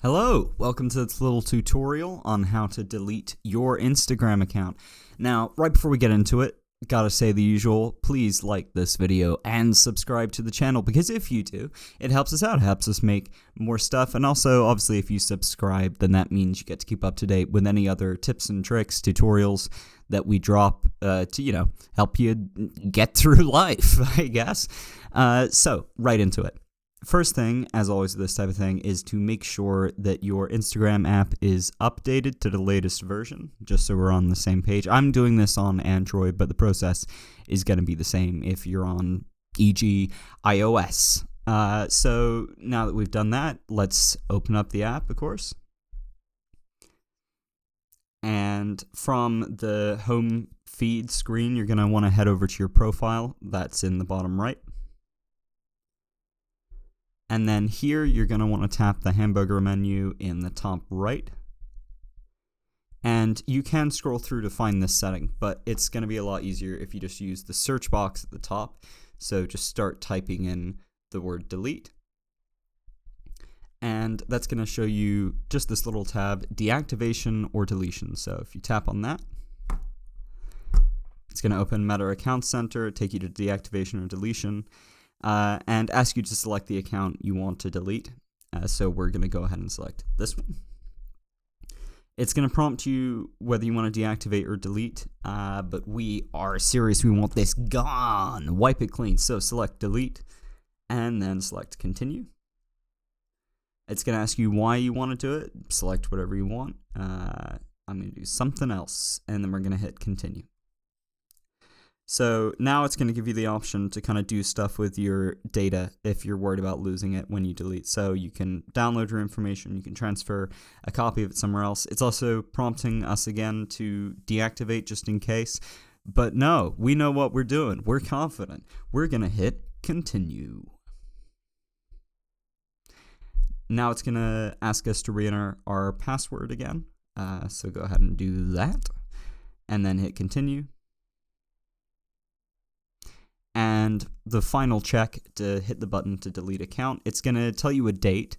Hello, welcome to this little tutorial on how to delete your Instagram account. Now, right before we get into it, gotta say the usual, please like this video and subscribe to the channel, because if you do, it helps us out, it helps us make more stuff, and also, obviously, if you subscribe, then that means you get to keep up to date with any other tips and tricks, tutorials that we drop to, help you get through life, I guess. So, right into it. First thing, as always with this type of thing, is to make sure that your Instagram app is updated to the latest version, just so we're on the same page. I'm doing this on Android, but the process is going to be the same if you're on, e.g., iOS. So now that we've done that, let's open up the app, of course. And from the home feed screen, you're going to want to head over to your profile. That's in the bottom right. And then here, you're going to want to tap the hamburger menu in the top right. And you can scroll through to find this setting, but it's going to be a lot easier if you just use the search box at the top. So just start typing in the word delete. And that's going to show you just this little tab, deactivation or deletion. So if you tap on that, it's going to open Meta Account Center, take you to deactivation or deletion. And ask you to select the account you want to delete. So we're going to go ahead and select this one. It's going to prompt you whether you want to deactivate or delete, but we are serious. We want this gone. Wipe it clean. So select delete and then select continue. It's going to ask you why you want to do it. Select whatever you want. I'm going to do something else, and then we're going to hit continue. So now it's going to give you the option to kind of do stuff with your data if you're worried about losing it when you delete. So you can download your information, you can transfer a copy of it somewhere else. It's also prompting us again to deactivate just in case. But no, we know what we're doing. We're confident. We're going to hit continue. Now it's going to ask us to re-enter our password again. So go ahead and do that and then hit continue. And the final check to hit the button to delete account, it's going to tell you a date.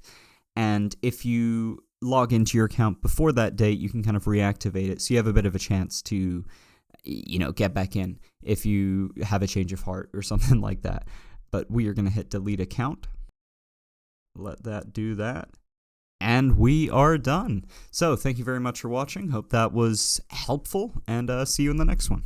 And if you log into your account before that date, you can kind of reactivate it. So you have a bit of a chance to, get back in if you have a change of heart or something like that. But we are going to hit delete account. Let that do that. And we are done. So thank you very much for watching. Hope that was helpful, and see you in the next one.